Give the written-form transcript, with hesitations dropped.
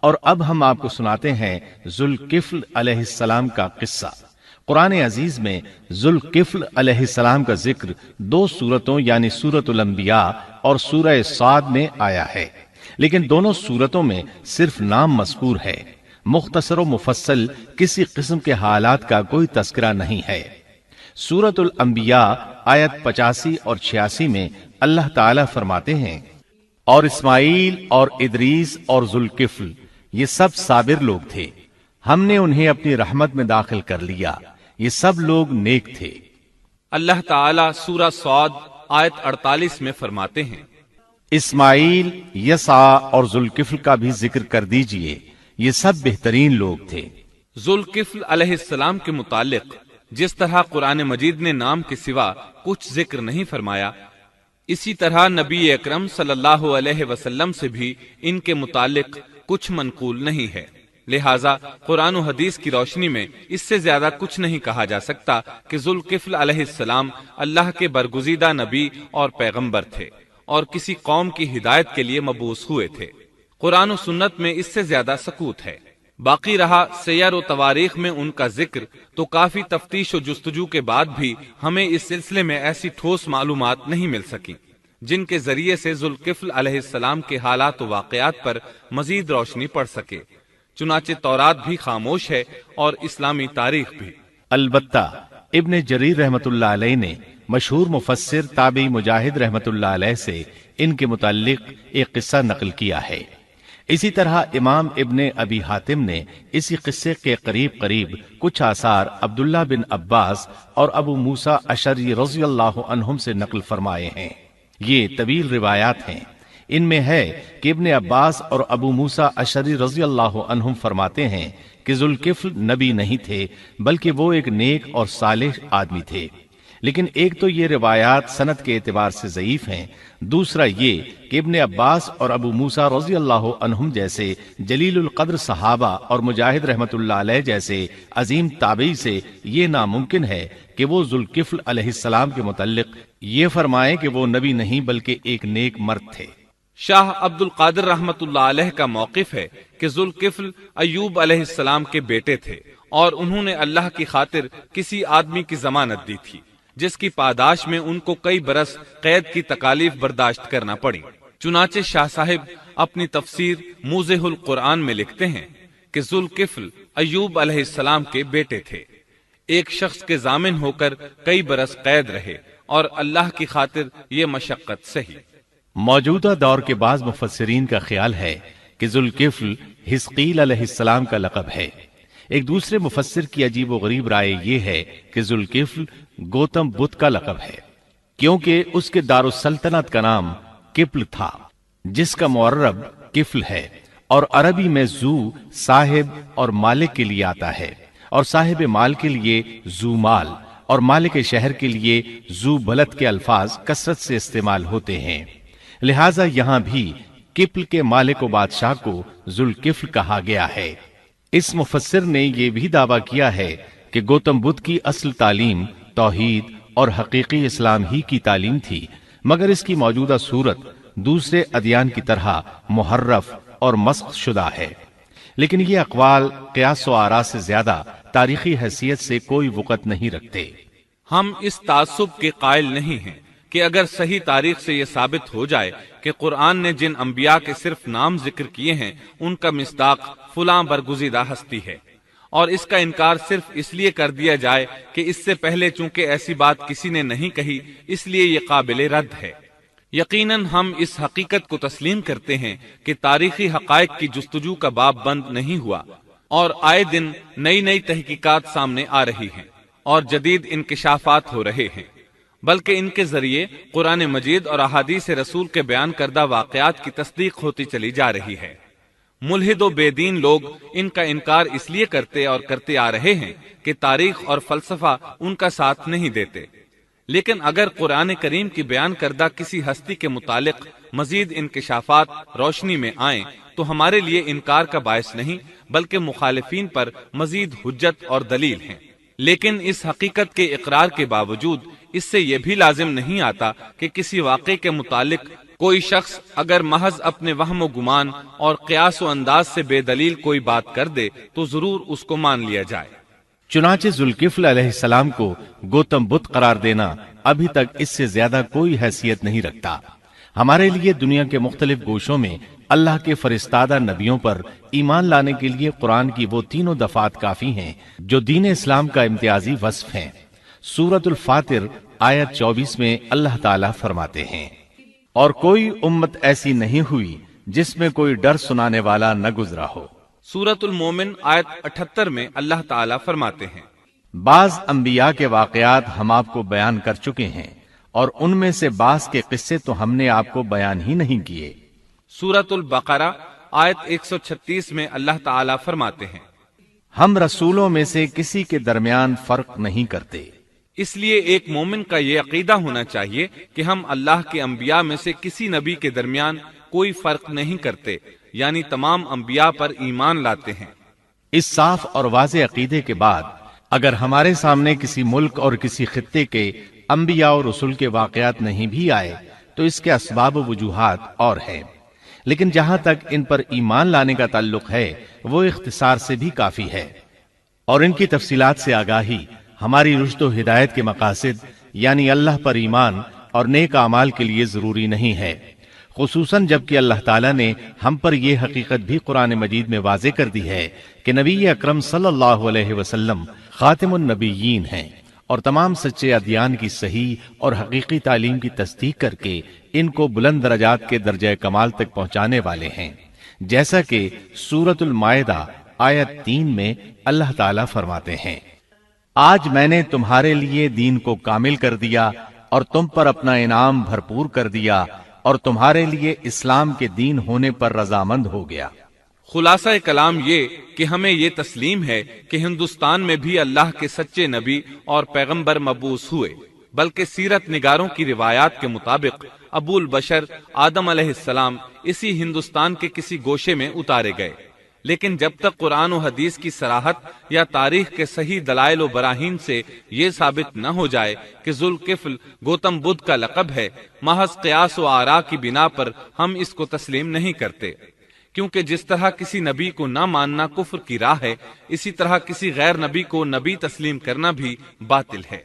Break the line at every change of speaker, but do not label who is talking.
اور اب ہم آپ کو سناتے ہیں ذوالکفل علیہ السلام کا قصہ۔ قرآن عزیز میں ذوالکفل علیہ السلام کا ذکر 2 سورتوں یعنی سورۃ الانبیاء اور سورہ صاد میں آیا ہے، لیکن دونوں سورتوں میں صرف نام مذکور ہے، مختصر و مفصل کسی قسم کے حالات کا کوئی تذکرہ نہیں ہے۔ سورۃ الانبیاء آیت 85 اور 86 میں اللہ تعالی فرماتے ہیں، اور اسماعیل اور ادریس اور ذوالکفل یہ سب صابر لوگ تھے، ہم نے انہیں اپنی رحمت میں داخل کر لیا، یہ سب لوگ نیک تھے۔
اللہ تعالیٰ سورہ صاد آیت 48 میں فرماتے ہیں،
اسماعیل، یسع اور ذوالکفل کا بھی ذکر کر دیجئے، یہ سب بہترین لوگ تھے۔
ذوالکفل علیہ السلام کے متعلق جس طرح قرآن مجید نے نام کے سوا کچھ ذکر نہیں فرمایا، اسی طرح نبی اکرم صلی اللہ علیہ وسلم سے بھی ان کے متعلق کچھ منقول نہیں ہے، لہٰذا قرآن و حدیث کی روشنی میں اس سے زیادہ کچھ نہیں کہا جا سکتا کہ ذوالکفل علیہ السلام اللہ کے برگزیدہ نبی اور پیغمبر تھے اور کسی قوم کی ہدایت کے لیے مبعوث ہوئے تھے۔ قرآن و سنت میں اس سے زیادہ سکوت ہے۔ باقی رہا سیر و تواریخ میں ان کا ذکر، تو کافی تفتیش و جستجو کے بعد بھی ہمیں اس سلسلے میں ایسی ٹھوس معلومات نہیں مل سکیں جن کے ذریعے سے ذوالکفل علیہ السلام کے حالات و واقعات پر مزید روشنی پڑ سکے، چنانچہ تورات بھی خاموش ہے اور اسلامی تاریخ بھی۔
البتہ ابن جریر رحمت اللہ علیہ نے مشہور مفسر تابعی مجاہد رحمت اللہ علیہ سے ان کے متعلق ایک قصہ نقل کیا ہے۔ اسی طرح امام ابن ابی حاتم نے اسی قصے کے قریب کچھ آثار عبداللہ بن عباس اور ابو موسیٰ اشعری رضی اللہ عنہم سے نقل فرمائے ہیں۔ یہ طویل روایات ہیں۔ ان میں ہے کہ ابن عباس اور ابو موسیٰ اشعری رضی اللہ عنہم فرماتے ہیں کہ ذوالکفل نبی نہیں تھے، بلکہ وہ ایک نیک اور صالح آدمی تھے، لیکن ایک تو یہ روایات سند کے اعتبار سے ضعیف ہیں، دوسرا یہ کہ ابن عباس اور ابو موسیٰ رضی اللہ عنہم جیسے جلیل القدر صحابہ اور مجاہد رحمت اللہ علیہ جیسے عظیم تابعی سے یہ ناممکن ہے کہ وہ ذوالکفل علیہ السلام کے متعلق یہ فرمائیں کہ وہ نبی نہیں بلکہ ایک نیک مرد تھے۔
شاہ عبد القادر رحمت اللہ علیہ کا موقف ہے کہ ذوالکفل ایوب علیہ السلام کے بیٹے تھے اور انہوں نے اللہ کی خاطر کسی آدمی کی ضمانت دی تھی جس کی پاداش میں ان کو کئی برس قید کی تکالیف برداشت کرنا پڑی۔ چنانچہ شاہ صاحب اپنی تفسیر موضح القرآن میں لکھتے ہیں کہ ذوالکفل ایوب علیہ السلام کے بیٹے تھے، ایک شخص کے ضامن ہو کر کئی برس قید رہے اور اللہ کی خاطر یہ مشقت سہی۔
موجودہ دور کے بعض مفسرین کا خیال ہے کہ ذوالکفل حزقیل علیہ السلام کا لقب ہے۔ ایک دوسرے مفسر کی عجیب و غریب رائے یہ ہے کہ ذوالکفل گوتم بدھ کا لقب ہے، کیونکہ اس کے دارالسلطنت کا نام کپل تھا، جس کا معرب کفل ہے، اور عربی میں ذو صاحب اور مالک کے لیے آتا ہے، اور صاحب مال کے لیے ذو مال اور مالک شہر کے لیے ذو بلد کے الفاظ کثرت سے استعمال ہوتے ہیں، لہٰذا یہاں بھی کپل کے مالک و بادشاہ کو ذوالکفل کہا گیا ہے۔ اس مفسر نے یہ بھی دعویٰ کیا ہے کہ گوتم بدھ کی اصل تعلیم توحید اور حقیقی اسلام ہی کی تعلیم تھی، مگر اس کی موجودہ صورت دوسرے ادیان کی طرح محرف اور مسخ شدہ ہے، لیکن یہ اقوال قیاس و آراء سے زیادہ تاریخی حیثیت سے کوئی وقت نہیں رکھتے۔
ہم اس تعصب کے قائل نہیں ہیں کہ اگر صحیح تاریخ سے یہ ثابت ہو جائے کہ قرآن نے جن انبیاء کے صرف نام ذکر کیے ہیں ان کا مصداق فلاں برگزیدہ ہستی ہے، اور اس کا انکار صرف اس لیے کر دیا جائے کہ اس سے پہلے چونکہ ایسی بات کسی نے نہیں کہی اس لیے یہ قابل رد ہے۔ یقیناً ہم اس حقیقت کو تسلیم کرتے ہیں کہ تاریخی حقائق کی جستجو کا باب بند نہیں ہوا، اور آئے دن نئی تحقیقات سامنے آ رہی ہیں اور جدید انکشافات ہو رہے ہیں، بلکہ ان کے ذریعے قرآن مجید اور احادیث رسول کے بیان کردہ واقعات کی تصدیق ہوتی چلی جا رہی ہے۔ ملحد و بے دین لوگ ان کا انکار اس لیے کرتے اور کرتے آ رہے ہیں کہ تاریخ اور فلسفہ ان کا ساتھ نہیں دیتے، لیکن اگر قرآن کریم کی بیان کردہ کسی ہستی کے متعلق مزید انکشافات روشنی میں آئیں تو ہمارے لیے انکار کا باعث نہیں بلکہ مخالفین پر مزید حجت اور دلیل ہیں۔ لیکن اس حقیقت کے اقرار کے باوجود اس سے یہ بھی لازم نہیں آتا کہ کسی واقعے کے متعلق کوئی شخص اگر محض اپنے وہم و گمان اور قیاس و انداز سے بے دلیل کوئی بات کر دے تو ضرور اس کو مان لیا جائے۔
چنانچہ ذوالکفل علیہ السلام کو گوتم بدھ قرار دینا ابھی تک اس سے زیادہ کوئی حیثیت نہیں رکھتا۔ ہمارے لیے دنیا کے مختلف گوشوں میں اللہ کے فرستادہ نبیوں پر ایمان لانے کے لیے قرآن کی وہ تینوں دفعات کافی ہیں جو دین اسلام کا امتیازی وصف ہیں۔ سورۃ الفاتر آیت 24 میں اللہ تعالیٰ فرماتے ہیں، اور کوئی امت ایسی نہیں ہوئی جس میں کوئی ڈر سنانے والا نہ گزرا ہو۔
سورۃ المومن آیت 78 میں اللہ تعالیٰ فرماتے ہیں،
بعض انبیاء کے واقعات ہم آپ کو بیان کر چکے ہیں اور ان میں سے بعض کے قصے تو ہم نے آپ کو بیان ہی نہیں کیے۔
سورۃ البقرہ آیت 136 میں اللہ تعالیٰ فرماتے ہیں،
ہم رسولوں میں سے کسی کے درمیان فرق نہیں کرتے۔
اس لیے ایک مومن کا یہ عقیدہ ہونا چاہیے کہ ہم اللہ کے انبیاء میں سے کسی نبی کے درمیان کوئی فرق نہیں کرتے، یعنی تمام انبیاء پر ایمان لاتے ہیں۔
اس صاف اور واضح عقیدے کے بعد اگر ہمارے سامنے کسی ملک اور کسی خطے کے انبیاء اور رسول کے واقعات نہیں بھی آئے تو اس کے اسباب و وجوہات اور ہیں، لیکن جہاں تک ان پر ایمان لانے کا تعلق ہے وہ اختصار سے بھی کافی ہے، اور ان کی تفصیلات سے آگاہی ہماری رشد و ہدایت کے مقاصد یعنی اللہ پر ایمان اور نیک اعمال کے لیے ضروری نہیں ہے، خصوصاً جبکہ اللہ تعالیٰ نے ہم پر یہ حقیقت بھی قرآن مجید میں واضح کر دی ہے کہ نبی اکرم صلی اللہ علیہ وسلم خاتم النبیین ہیں اور تمام سچے ادیان کی صحیح اور حقیقی تعلیم کی تصدیق کر کے ان کو بلند درجات کے درجہ کمال تک پہنچانے والے ہیں، جیسا کہ سورۃ المائدہ آیت 3 میں اللہ تعالیٰ فرماتے ہیں، آج میں نے تمہارے لیے دین کو کامل کر دیا اور تم پر اپنا انعام بھرپور کر دیا اور تمہارے لیے اسلام کے دین ہونے پر رضامند ہو گیا۔
خلاصہ کلام یہ کہ ہمیں یہ تسلیم ہے کہ ہندوستان میں بھی اللہ کے سچے نبی اور پیغمبر مبعوث ہوئے، بلکہ سیرت نگاروں کی روایات کے مطابق ابو البشر آدم علیہ السلام اسی ہندوستان کے کسی گوشے میں اتارے گئے، لیکن جب تک قرآن و حدیث کی صراحت یا تاریخ کے صحیح دلائل و براہین سے یہ ثابت نہ ہو جائے کہ ذوالکفل گوتم بدھ کا لقب ہے، محض قیاس و آراء کی بنا پر ہم اس کو تسلیم نہیں کرتے، کیونکہ جس طرح کسی نبی کو نہ ماننا کفر کی راہ ہے، اسی طرح کسی غیر نبی کو نبی تسلیم کرنا بھی باطل ہے۔